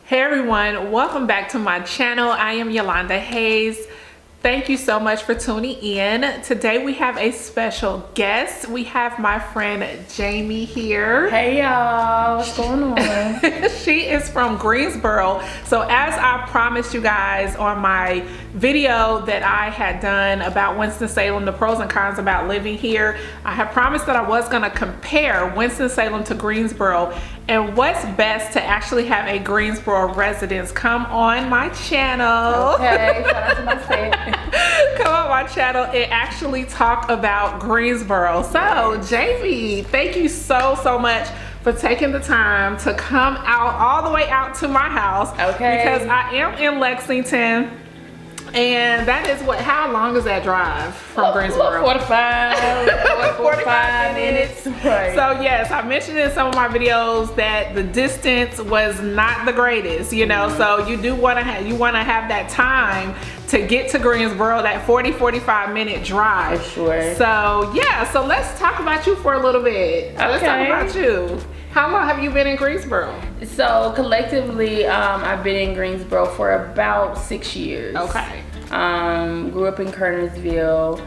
Hey everyone, welcome back to my channel. I am Yolanda Hayes. Thank you so much for tuning in. Today we have a special guest. We have my friend Jamie here. Hey y'all, what's going on? She is from Greensboro. So as I promised you guys on my video that I had done about Winston-Salem, the pros and cons about living here, I had promised that I was gonna compare Winston-Salem to Greensboro and what's best to actually have a Greensboro residence come on my channel. Okay, shout out to my set. Come on my channel and actually talk about Greensboro. So Jamie, thank you so much for taking the time to come out all the way out to my house. Okay. Because I am in Lexington. And that is what, how long is that drive from Greensboro? 45 minutes. Right. So yes, I mentioned in some of my videos that the distance was not the greatest, you know, so you do want to have that time to get to Greensboro, that 40-45 minute drive. For sure. So yeah, so let's talk about you for a little bit. Okay. Let's talk about you. How long have you been in Greensboro? So collectively, I've been in Greensboro for about 6 years. Okay. Grew up in Kernersville,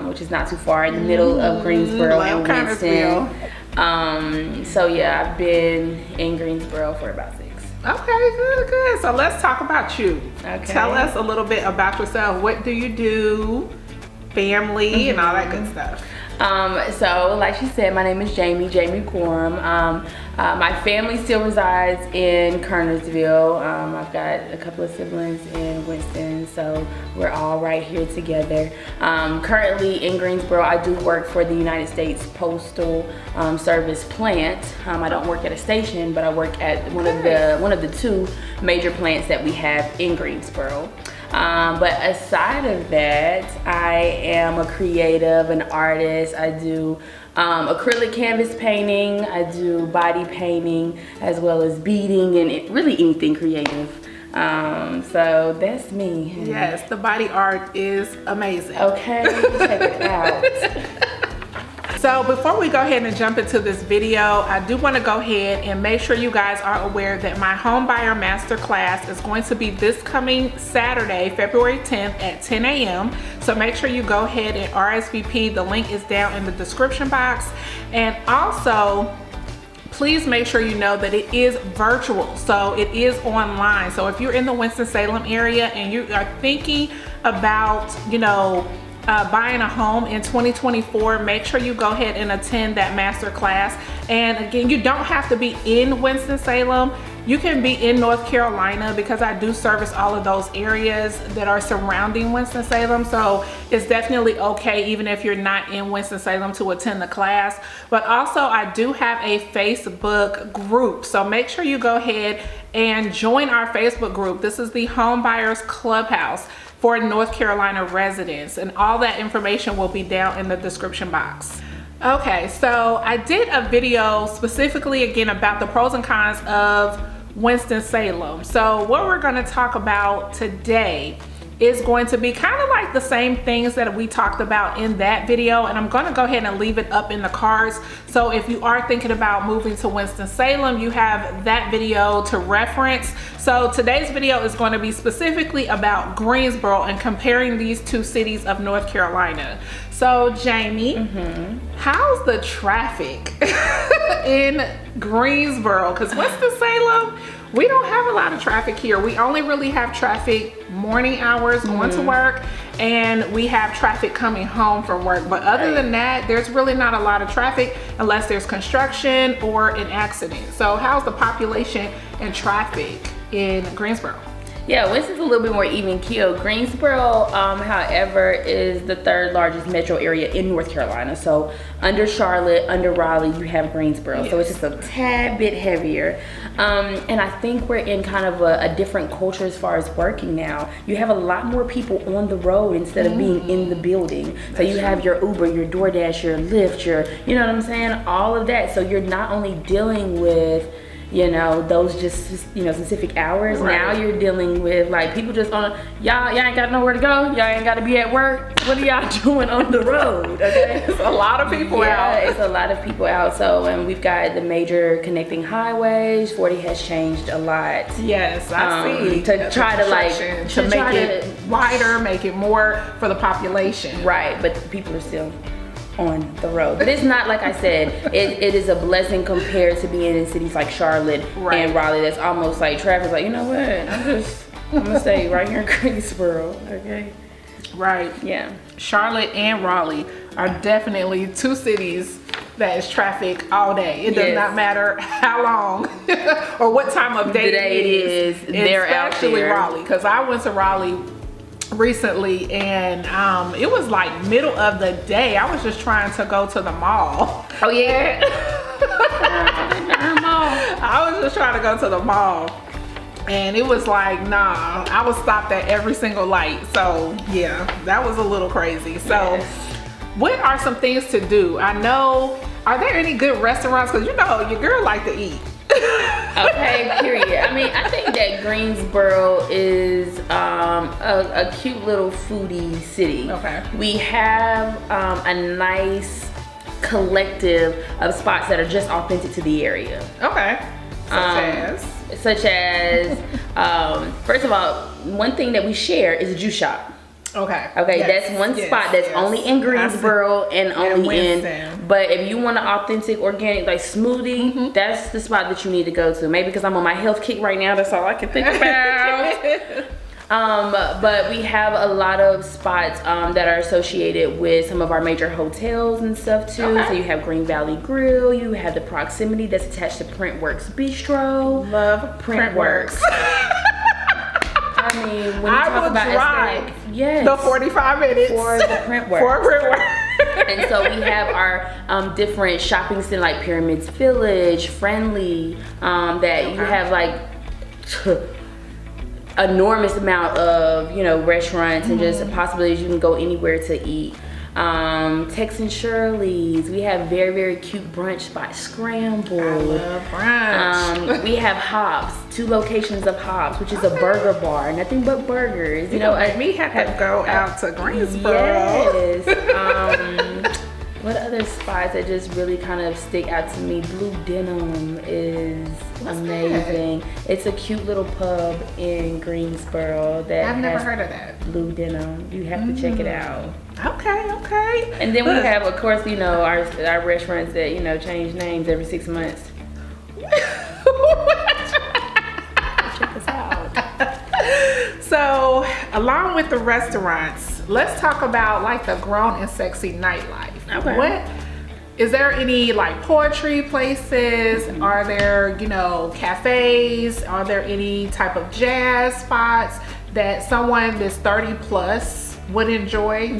which is not too far in the middle of Greensboro and Winston. So yeah, I've been in Greensboro for about 6. Okay, good. So let's talk about you. Okay. Tell us a little bit about yourself. What do you do? Family and all that good stuff. So like she said, my name is Jamie Gorham. My family still resides in Kernersville. I've got a couple of siblings in Winston, so we're all right here together. Currently in Greensboro, I do work for the United States Postal Service plant. I don't work at a station, but I work at one of the two major plants that we have in Greensboro. But aside of that, I am a creative, an artist. I do acrylic canvas painting, I do body painting, as well as beading and really anything creative. So that's me. Yes, the body art is amazing. Okay, check it out. So before we go ahead and jump into this video, I do want to go ahead and make sure you guys are aware that my home buyer masterclass is going to be this coming Saturday, February 10th at 10 a.m. So make sure you go ahead and RSVP. The link is down in the description box. And also, please make sure you know that it is virtual, so it is online. So if you're in the Winston-Salem area and you are thinking about, you know, buying a home in 2024, make sure you go ahead and attend that master class. And again, you don't have to be in Winston-Salem. You can be in North Carolina because I do service all of those areas that are surrounding Winston-Salem. So it's definitely okay even if you're not in Winston-Salem to attend the class. But also I do have a Facebook group. So make sure you go ahead and join our Facebook group. This is the Home Buyers Clubhouse for North Carolina residents, and all that information will be down in the description box. Okay, so I did a video specifically again about the pros and cons of Winston-Salem. So what we're going to talk about today is going to be kind of like the same things that we talked about in that video, and I'm going to go ahead and leave it up in the cards. So if you are thinking about moving to Winston-Salem, you have that video to reference. So today's video is going to be specifically about Greensboro and comparing these two cities of North Carolina. So Jamie, how's the traffic in Greensboro? Because Winston-Salem, we don't have a lot of traffic here. We only really have traffic morning hours going to work, and we have traffic coming home from work. But other than that, there's really not a lot of traffic unless there's construction or an accident. So how's the population and traffic in Greensboro? Yeah, Winston's a little bit more even keel. Greensboro, however, is the 3rd largest metro area in North Carolina. So under Charlotte, under Raleigh, you have Greensboro. Yes. So it's just a tad bit heavier. And I think we're in kind of a different culture as far as working now. You have a lot more people on the road instead of being in the building. So you have your Uber, your DoorDash, your Lyft, you know what I'm saying? All of that. So you're not only dealing with, you know, those just, you know, specific hours. Right. Now you're dealing with like people just on, y'all ain't got nowhere to go. Y'all ain't got to be at work. What are y'all doing on the road? Okay. It's a lot of people out. It's a lot of people out. So, and we've got the major connecting highways. 40 has changed a lot. Yes, I see. To try to like, to make it wider, make it more for the population. Right, but people are still on the road. But it's not, like I said, it is a blessing compared to being in cities like Charlotte and Raleigh. That's almost like traffic's like, you know what, I'm gonna stay right here in Greensboro, okay? Right. Yeah. Charlotte and Raleigh are definitely two cities that is traffic all day. It does not matter how long or what time of day it is. They're out especially there. Raleigh, because I went to Raleigh recently and it was like middle of the day. I was just trying to go to the mall. Oh yeah. I was just trying to go to the mall and it was like, nah, I was stopped at every single light. So yeah, that was a little crazy. So what are some things to do? I know, are there any good restaurants? Because you know your girl like to eat. Okay, period. I mean, I think that Greensboro is a cute little foodie city. Okay. We have a nice collective of spots that are just authentic to the area. Okay. Such as? First of all, one thing that we share is a juice shop. Okay. Okay, that's one spot that's only in Greensboro and only in. But if you want an authentic, organic, like smoothie, that's the spot that you need to go to. Maybe because I'm on my health kick right now, that's all I can think about. But we have a lot of spots that are associated with some of our major hotels and stuff too. Okay. So you have Green Valley Grill, you have the proximity that's attached to Printworks Bistro. Love Printworks. I mean, when you talk about aesthetics, the 45 minutes for the Printworks. For Printworks. And so we have our different shopping centers like Pyramids Village, Friendly, that you have like enormous amount of, you know, restaurants and just possibilities. You can go anywhere to eat. Texan Shirley's. We have very, very cute brunch spots. Scrambled. I love brunch. We have Hobbs, 2 locations of Hobbs, which is a burger bar, nothing but burgers. You know, me have to go out to Greensboro. Yes. What other spots that just really kind of stick out to me? Blue Denim is amazing. It's a cute little pub in Greensboro that I've never heard of that. Blue Denim. You have to check it out. Okay. And then we have, of course, you know, our restaurants that, you know, change names every 6 months. Check us out. So, along with the restaurants, let's talk about like the grown and sexy nightlife. Okay. What is there any like poetry places? Are there, you know, cafes? Are there any type of jazz spots that someone that's 30 plus would enjoy?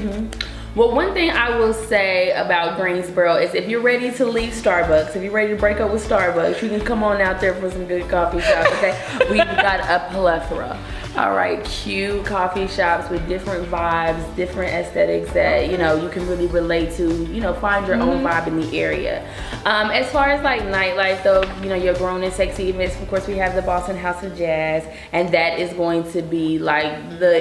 Well, one thing I will say about Greensboro is if you're ready to leave Starbucks, if you're ready to break up with Starbucks, you can come on out there for some good coffee shops, okay? We've got a plethora. All right, cute coffee shops with different vibes, different aesthetics that, you know, you can really relate to, you know, find your own vibe in the area. As far as like nightlife though, you know, your grown and sexy events, of course we have the Boston House of Jazz, and that is going to be like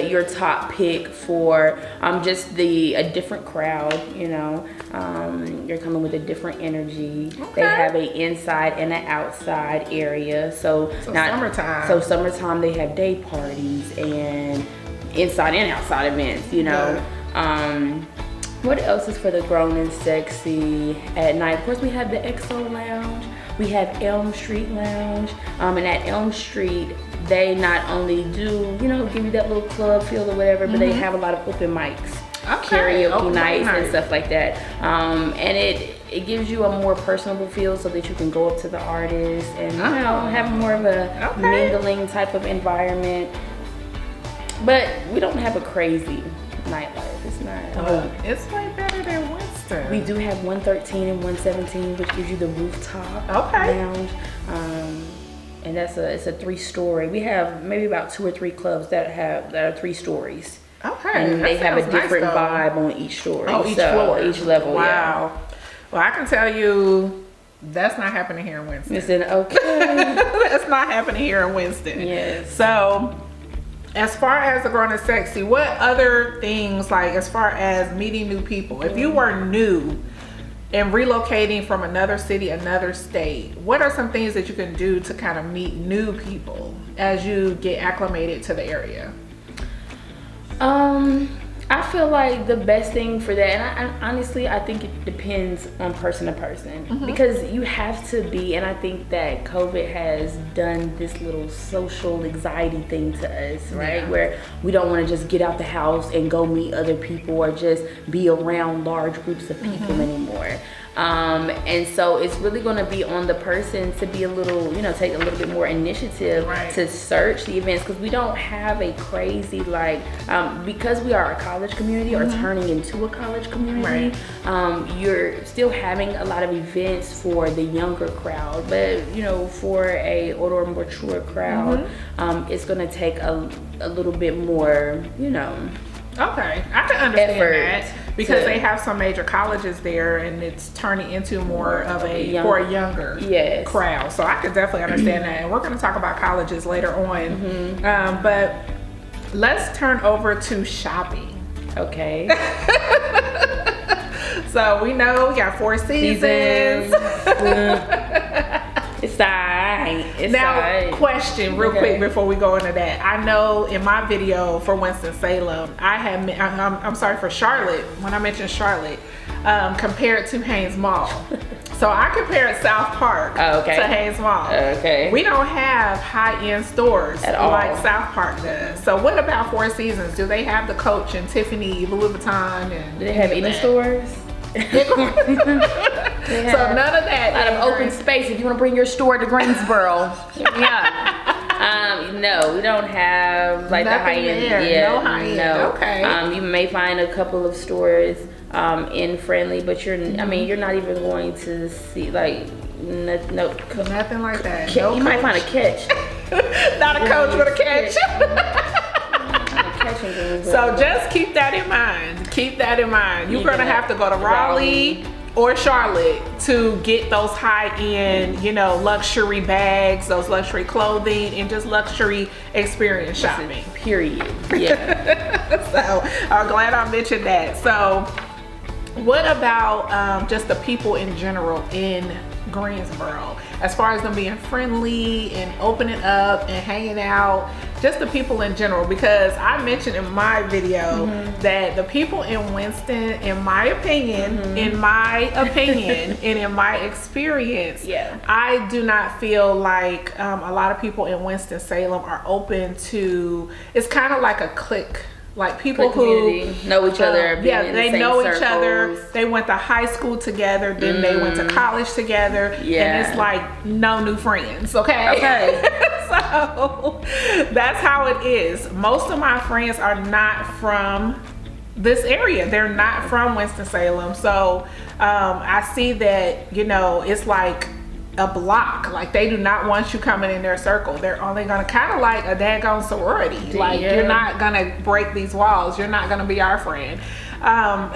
your top pick for just a different crowd, you know. You're coming with a different energy. Okay. They have an inside and an outside area. So summertime. So summertime they have day parties and inside and outside events, you know. What else is for the grown and sexy at night? Of course we have the XO Lounge. We have Elm Street Lounge. And at Elm Street, they not only do, you know, give you that little club feel or whatever, but they have a lot of open mics. Karaoke nights and stuff like that, and it gives you a more personable feel so that you can go up to the artist and you know, have more of a mingling type of environment. But we don't have a crazy nightlife. It's not. It's way better than Winston. We do have 113 and 117, which gives you the rooftop lounge. And it's a 3-story. We have maybe about 2 or 3 clubs that are 3 stories. Okay. And they have a different vibe on each story. Each floor. Each level. Wow. Well, I can tell you That's not happening here in Winston. Listen, okay. That's not happening here in Winston. Yes. So, as far as the Grown and Sexy, what other things, like as far as meeting new people, if you were new and relocating from another city, another state, what are some things that you can do to kind of meet new people as you get acclimated to the area? I feel like the best thing for that, and honestly, I think it depends on person to person, because you have to be, and I think that COVID has done this little social anxiety thing to us, right? Yeah. Where we don't want to just get out the house and go meet other people or just be around large groups of people anymore. And so it's really going to be on the person to be a little, take a little bit more initiative to search the events, because we don't have a crazy, because we are a college community or turning into a college community, you're still having a lot of events for the younger crowd, but for a older, more mature crowd, it's going to take a little bit more, Okay, I can understand effort that, because they have some major colleges there, and it's turning into more of for a younger crowd. So I could definitely understand that, and we're going to talk about colleges later on. But let's turn over to shopping. Okay. So we know we got 4 seasons. It's alright. Now, question real quick before we go into that. I know in my video for Winston-Salem, I'm sorry, for Charlotte, when I mentioned Charlotte, compared to Haynes Mall. So I compared South Park to Haynes Mall. Okay. We don't have high-end stores at all like South Park does. So what about 4 Seasons? Do they have the Coach and Tiffany, Louis Vuitton, and do they have any stores? So none of that. A lot of open space if you want to bring your store to Greensboro. No, we don't have like the high end. No high end. Okay. You may find a couple of stores in Friendly, but you're not even going to see nothing like that. You might find a Catch. Not a Coach, but a Catch. So just keep that in mind. Keep that in mind. You're gonna have to go to Raleigh or Charlotte to get those high-end, luxury bags, those luxury clothing, and just luxury experience shopping. Period. Yeah. So I'm glad I mentioned that. So what about just the people in general in Greensboro, as far as them being friendly and opening up and hanging out, just the people in general? Because I mentioned in my video that the people in Winston, in my opinion, and in my experience, I do not feel like a lot of people in Winston-Salem are open to, it's kind of like a clique. Like people who know each other. They know each other. They went to high school together, then they went to college together, and it's like no new friends. Okay. So that's how it is. Most of my friends are not from this area. They're not from Winston-Salem. So I see that, it's like a block. Like they do not want you coming in their circle. They're only gonna kind of like a daggone sorority. Like you're not gonna break these walls. You're not gonna be our friend.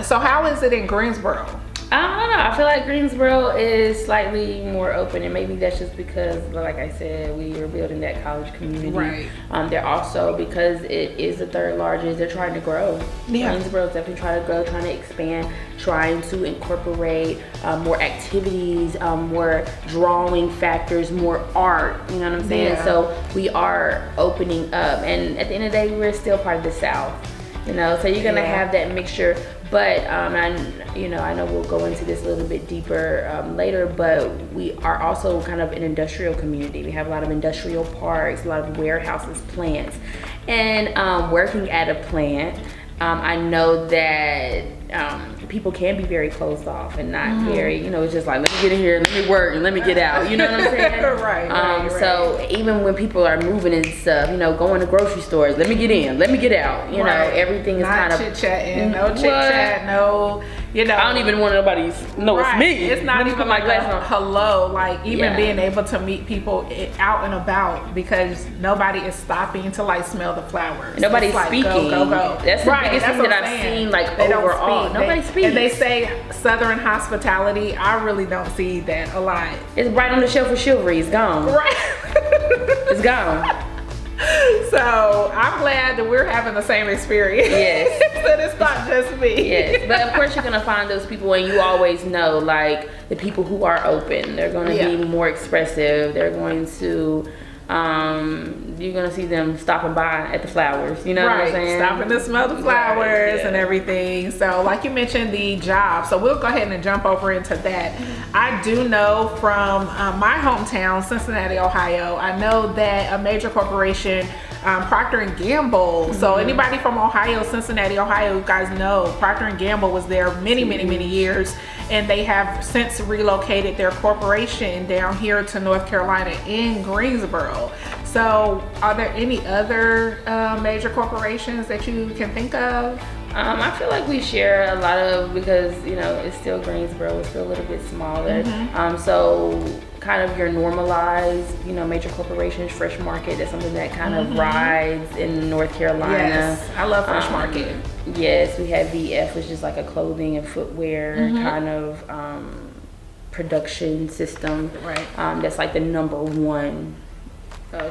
So how is it in Greensboro? I don't know. I feel like Greensboro is slightly more open, and maybe that's just because, like I said, we are building that college community. Right. They're also, because it is the 3rd largest, they're trying to grow. Yeah. Greensboro is definitely trying to grow, trying to expand, trying to incorporate more activities, more drawing factors, more art. You know what I'm saying? Yeah. So we are opening up, and at the end of the day, we're still part of the South. So you're gonna have that mixture. But I know we'll go into this a little bit deeper later, but we are also kind of an industrial community. We have a lot of industrial parks, a lot of warehouses, plants. And working at a plant, I know that people can be very closed off and not very, it's just like, let me get in here, let me work, and let me get out. You know what I'm saying? Right. So even when people are moving and stuff, going to grocery stores, let me get in, let me get out. Everything is not kind of chit-chatting, no chit-chat, no, you know, I don't even want nobody to know it's me. It's not even my like glasses a on. hello, like even Yeah. being able to meet people out and about because nobody is stopping to like smell the flowers. Nobody's It's like, speaking. Go. That's the biggest thing what that I'm I've saying. seen, like, They don't overall. speak. Nobody speaks. And they say Southern hospitality. I really don't see that a lot. It's right on the shelf for chivalry. It's gone. Right. It's gone. So I'm glad that we're having the same experience. Yes. That it's not just me. Yes, but of course you're gonna find those people, and you always know, like, the people who are open. They're gonna be more expressive. They're going to, you're gonna see them stopping by at the flowers. You know what I'm saying? Stopping to smell the flowers Yeah. and everything. So, like you mentioned, the job. So we'll go ahead and jump over into that. I do know from my hometown, Cincinnati, Ohio. I know that a major corporation, Procter & Gamble. So anybody from Ohio, Cincinnati, Ohio, you guys know Procter & Gamble was there many years, and they have since relocated their corporation down here to North Carolina in Greensboro. So are there any other major corporations that you can think of? I feel like we share a lot of, because, you know, it's still Greensboro, it's still a little bit smaller. So kind of your normalized, you know, major corporations, Fresh Market, that's something that kind of rides in North Carolina. Yes, I love Fresh Market. Yes, we have VF, which is like a clothing and footwear kind of production system. Right. That's like the #1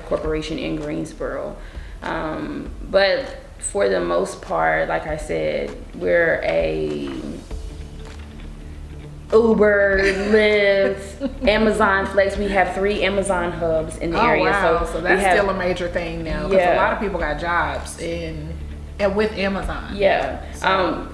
corporation in Greensboro. But for the most part, like I said, we're a Uber, Lyft, Amazon Flex. We have 3 Amazon hubs in the area. Wow. So that's we have, still a major thing now, because a lot of people got jobs and with Amazon. Yeah.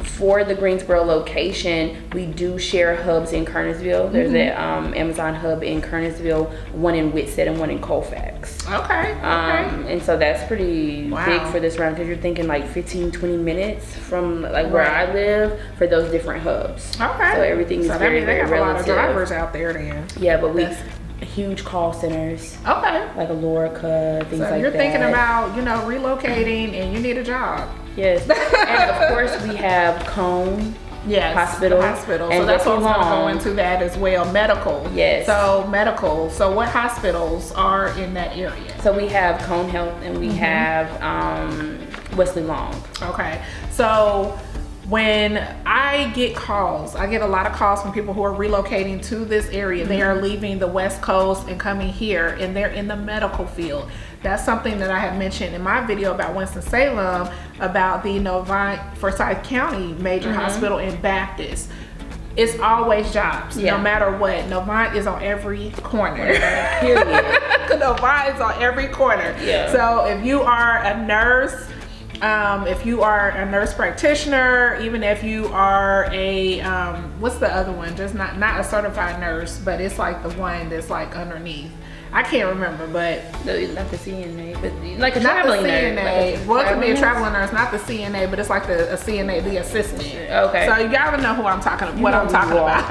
For the Greensboro location, we do share hubs in Kernersville. There's an Amazon hub in Kernersville, one in Whitsett, and one in Colfax. Okay. And so that's pretty big for this round, because you're thinking like 15-20 minutes from like where I live for those different hubs. Okay. So everything is very, they very have relative. a lot of drivers out there then. Yeah, but we huge call centers. Okay. Like Alorica, things like that. So you're thinking about, you know, relocating and you need a job. Yes. And of course we have Cone. Yes, Hospital. So And that's what I was going to Long. go into that as well. Medical. Yes. So medical. So what hospitals are in that area? So we have Cone Health, and we have Wesley Long. Okay. So when I get calls, I get a lot of calls from people who are relocating to this area. They are leaving the West Coast and coming here, and they're in the medical field. That's something that I had mentioned in my video about Winston-Salem, about the Novant Forsyth County major hospital in Baptist. It's always jobs, no matter what. Novant is on every corner. Period. Novant is on every corner. Yeah. So if you are a nurse, if you are a nurse practitioner, even if you are a what's the other one? Just not a certified nurse, but it's like the one that's like underneath. I can't remember, but Not the CNA, but like a not the traveling CNA. nurse. Well, it could be a traveling nurse, not the CNA, but it's like a CNA, the assistant. Okay. So y'all know who I'm talking about. What I'm talking about.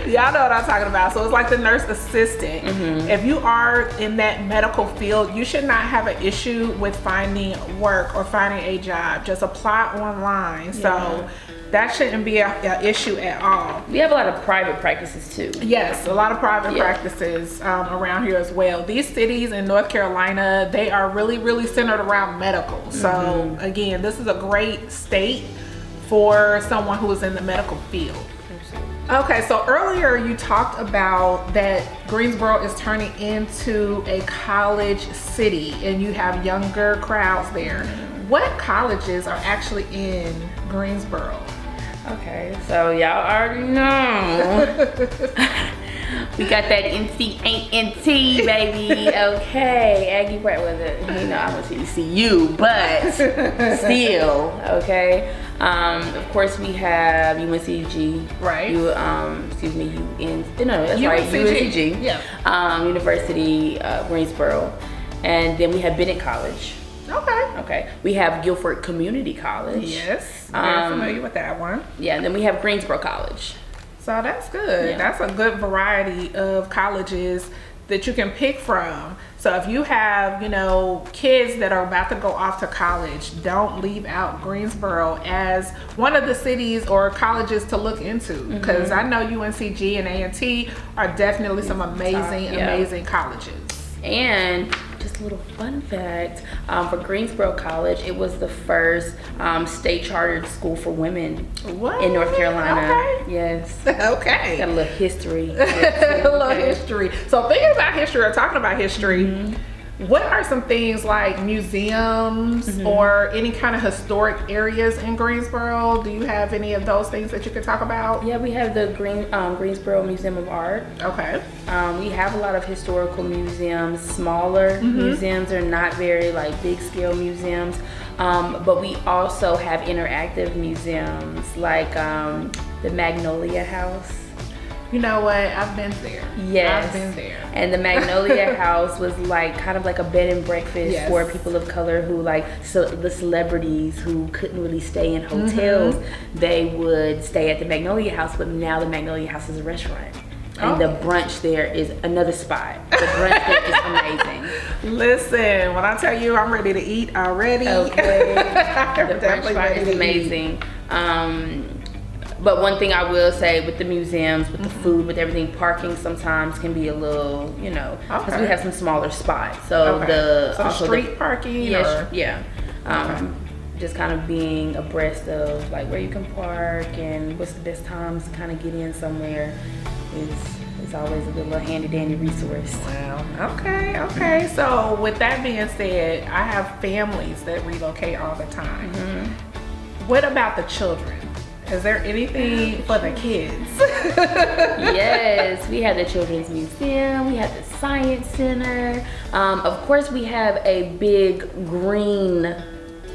Y'all know what I'm talking about. So it's like the nurse assistant. If you are in that medical field, you should not have an issue with finding work or finding a job. Just apply online. So that shouldn't be an issue at all. We have a lot of private practices too. Yes, a lot of private practices around here as well. These cities in North Carolina, they are really centered around medical. So again, this is a great state for someone who is in the medical field. Okay, so earlier you talked about that Greensboro is turning into a college city and you have younger crowds there. What colleges are actually in Greensboro? Okay, so y'all already know. We got that NC baby. Okay, Aggie Pratt was it. You know, I went to ECU, but still, okay. Of course, we have UNCG. Right. That's right, UNCG. Yeah. University, Greensboro. And then we have Bennett College. Okay. We have Guilford Community College. Yes. Very familiar with that one. Yeah, and then we have Greensboro College. So that's good. Yeah. That's a good variety of colleges that you can pick from. So if you have, you know, kids that are about to go off to college, don't leave out Greensboro as one of the cities or colleges to look into, because I know UNCG and A&T are definitely some amazing colleges. And just a little fun fact, for Greensboro College, it was the first state chartered school for women in North Carolina. Okay. Yes. Okay. Got a little history. A little history. So thinking about history or talking about history, what are some things like museums or any kind of historic areas in Greensboro? Do you have any of those things that you could talk about? Yeah, we have the Greensboro Museum of Art. Okay. We have a lot of historical museums, smaller museums. Are not very like big scale museums, but we also have interactive museums like the Magnolia House. You know what? I've been there. Yes. I've been there. And the Magnolia House was like kind of like a bed and breakfast for people of color who like, so the celebrities who couldn't really stay in hotels, they would stay at the Magnolia House, but now the Magnolia House is a restaurant. And the brunch there is another spot. The brunch there is amazing. Listen, when I tell you I'm ready to eat already. Okay. The brunch spot is amazing. But one thing I will say with the museums, with the food, with everything, parking sometimes can be a little, you know, because we have some smaller spots. So the street parking? Just kind of being abreast of like where you can park and what's the best times to kind of get in somewhere is always a good little handy dandy resource. Wow. Okay. So with that being said, I have families that relocate all the time. What about the children? Is there anything for the kids? Yes, we have the Children's Museum, we have the Science Center. Of course, we have a big green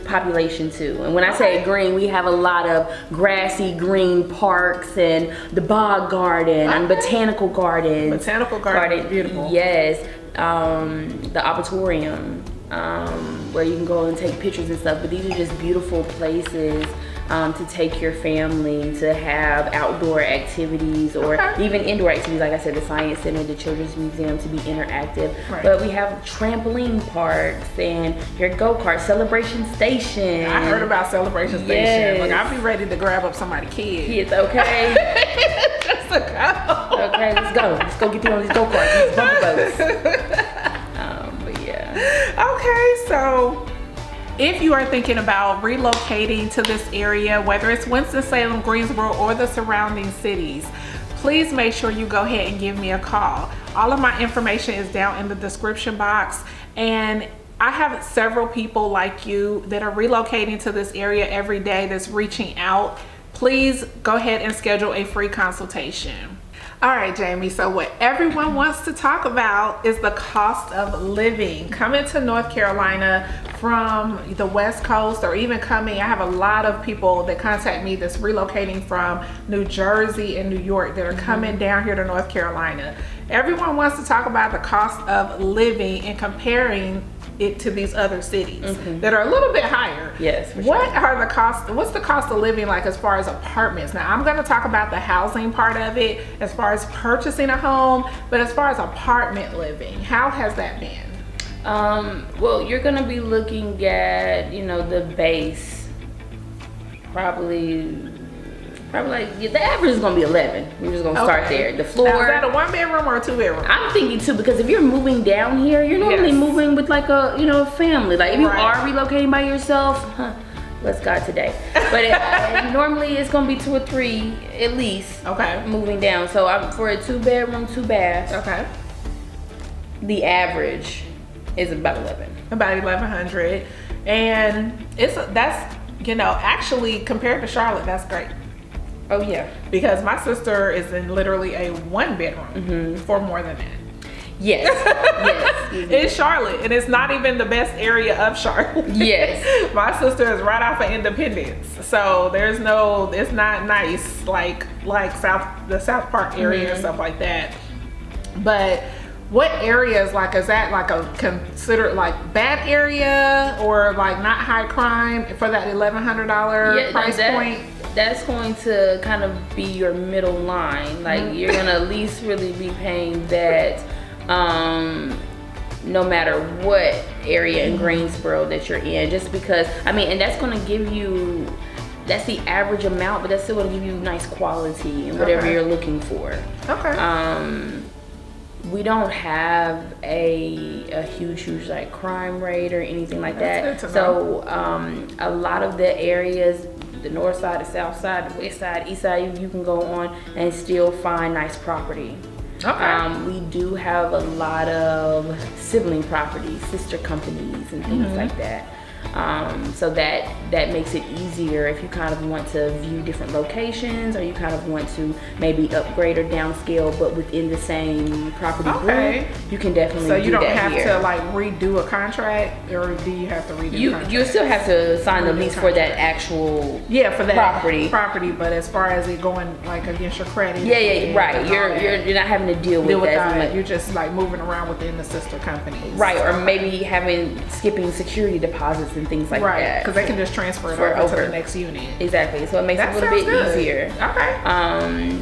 population too. And when I say green, we have a lot of grassy green parks and the bog garden and botanical gardens. Botanical garden, beautiful. Yes, the Arboretum, where you can go and take pictures and stuff. But these are just beautiful places to take your family to have outdoor activities or even indoor activities. Like I said, the Science Center, the Children's Museum to be interactive. But we have trampoline parks and your go-kart, Celebration Station. I heard about Celebration Station. Like, I'll be ready to grab up somebody's kids. Okay. Just to go. Okay, let's go. Let's go get you on these go-karts, these bumper boats. But yeah. Okay, so if you are thinking about relocating to this area, whether it's Winston-Salem, Greensboro, or the surrounding cities, please make sure you go ahead and give me a call. All of my information is down in the description box, and I have several people like you that are relocating to this area every day that's reaching out. Please go ahead and schedule a free consultation. All right, Jamie, so what everyone wants to talk about is the cost of living. Coming to North Carolina from the West Coast, or even coming, I have a lot of people that contact me that's relocating from New Jersey and New York that are coming down here to North Carolina. Everyone wants to talk about the cost of living and comparing it to these other cities that are a little bit higher. Yes, for What are the costs? What's the cost of living like as far as apartments? Now, I'm going to talk about the housing part of it as far as purchasing a home, but as far as apartment living, how has that been? Well, you're going to be looking at, you know, the base, probably like the average is gonna be 11. We're just gonna start there. The floor. Now, is that a 1-bedroom or a 2-bedroom? I'm thinking 2, because if you're moving down here, you're normally moving with like a, you know, a family. Like if you are relocating by yourself, bless God today. But normally it's gonna be 2 or 3 at least. Moving down. So for a 2-bedroom, 2-bath. The average is about 11. About 1,100, and that's, you know, actually compared to Charlotte, that's great. Oh yeah, because my sister is in literally a 1-bedroom for more than that. Yes. In Charlotte, and it's not even the best area of Charlotte. Yes. My sister is right off of Independence, so there's no, it's not nice like the South Park area and stuff like that. But what areas, like, is that like a considered like bad area or like not high crime for that $1,100 price point? That's going to kind of be your middle line. Like you're gonna at least really be paying that no matter what area in Greensboro that you're in, just because, I mean, and that's going to give you, that's the average amount, but that's still going to give you nice quality and whatever you're looking for. Okay. We don't have a huge like crime rate or anything like that. So a lot of the areas, the north side, the south side, the west side, east side, you can go on and still find nice property. Okay. We do have a lot of sibling properties, sister companies and things like that. So that makes it easier if you kind of want to view different locations, or you kind of want to maybe upgrade or downscale, but within the same property group. You can definitely do that. So you don't have here. to like redo a contract, or do you have to redo a contract? You still have to sign the lease for that actual for that property. But as far as it going like against your credit, right. You're not having to deal with that. You're just like moving around within the sister companies, right? Or maybe skipping security deposits and things like that, because they can just transfer it over to the next unit. Exactly. So it makes it a little bit easier. Okay.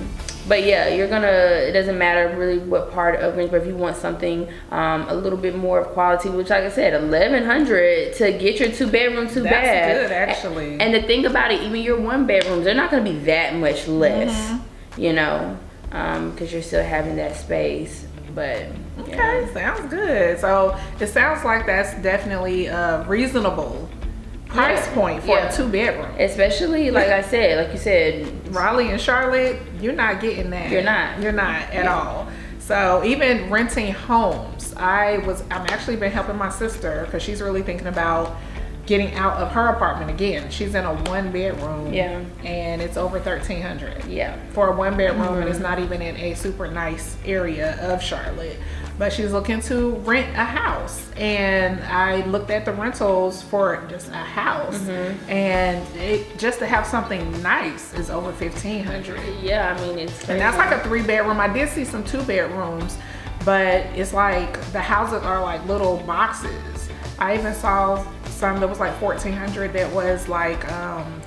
But yeah, it doesn't matter really what part of Greensboro. If you want something a little bit more of quality, which like I said, $1,100 to get your 2-bedroom, 2-bath. That's good, actually. And the thing about it, even your 1-bedrooms, they're not going to be that much less, you know, because you're still having that space. But okay, sounds good. So it sounds like that's definitely a reasonable price point for a 2-bedroom. Especially like I said, like you said, Raleigh and Charlotte, you're not getting that. You're not at all. So even renting homes, I'm actually been helping my sister because she's really thinking about getting out of her apartment again. She's in a 1-bedroom, and it's over $1,300 for a 1-bedroom, and it's not even in a super nice area of Charlotte. But she's looking to rent a house, and I looked at the rentals for just a house, and just to have something nice is over $1,500. Yeah, I mean, it's crazy. And that's like a 3-bedroom. I did see some 2-bedrooms, but it's like the houses are like little boxes. I even saw some that was like $1,400 that was like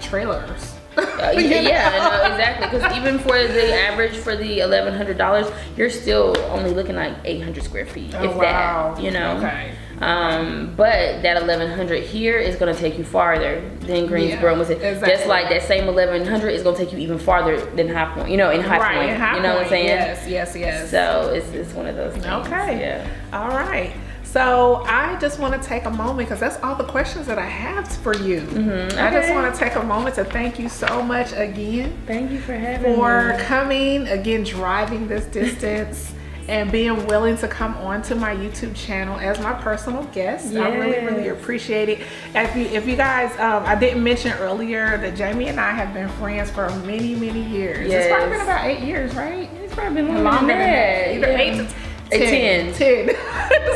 trailers. Exactly. Because even for the average for the $1,100, you're still only looking like 800 square feet, that, you know. Okay. But that $1,100 here is going to take you farther than Greensboro. Exactly. Just like that same $1,100 is going to take you even farther than High Point. You know, in High Point. You know what I'm saying? Yes. So it's one of those things. Okay. Yeah. All right. So I just want to take a moment, because that's all the questions that I have for you. I just want to take a moment to thank you so much again. Thank you for having me. For coming, again, driving this distance and being willing to come on to my YouTube channel as my personal guest. I really appreciate it. If you guys, I didn't mention earlier that Jamie and I have been friends for many years. It's probably been about 8 years, right? It's probably been longer than that. Either 8 to 10.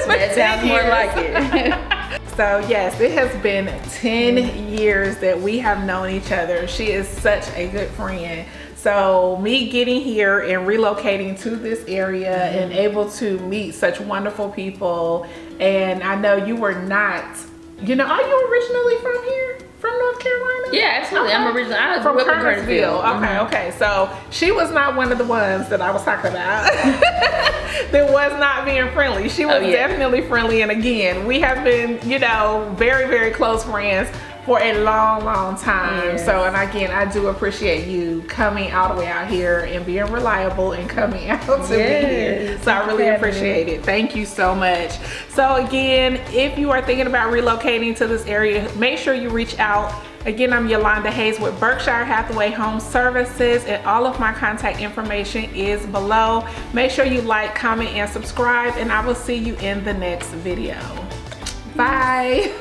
That sounds more like it. So yes, it has been 10 years that we have known each other. She is such a good friend. So me getting here and relocating to this area and able to meet such wonderful people, and I know you were not, are you originally from here? From North Carolina? Yeah, absolutely. Okay. I'm originally from Kernersville. Okay. So she was not one of the ones that I was talking about that was not being friendly. She was definitely friendly. And again, we have been, very close friends for a long time. So, and again, I do appreciate you coming all the way out here and being reliable and coming out to be here. So I really appreciate it. Thank you so much. So again, if you are thinking about relocating to this area, make sure you reach out. Again, I'm Yolanda Hayes with Berkshire Hathway Home Services, and all of my contact information is below. Make sure you like, comment, and subscribe, and I will see you in the next video. Bye.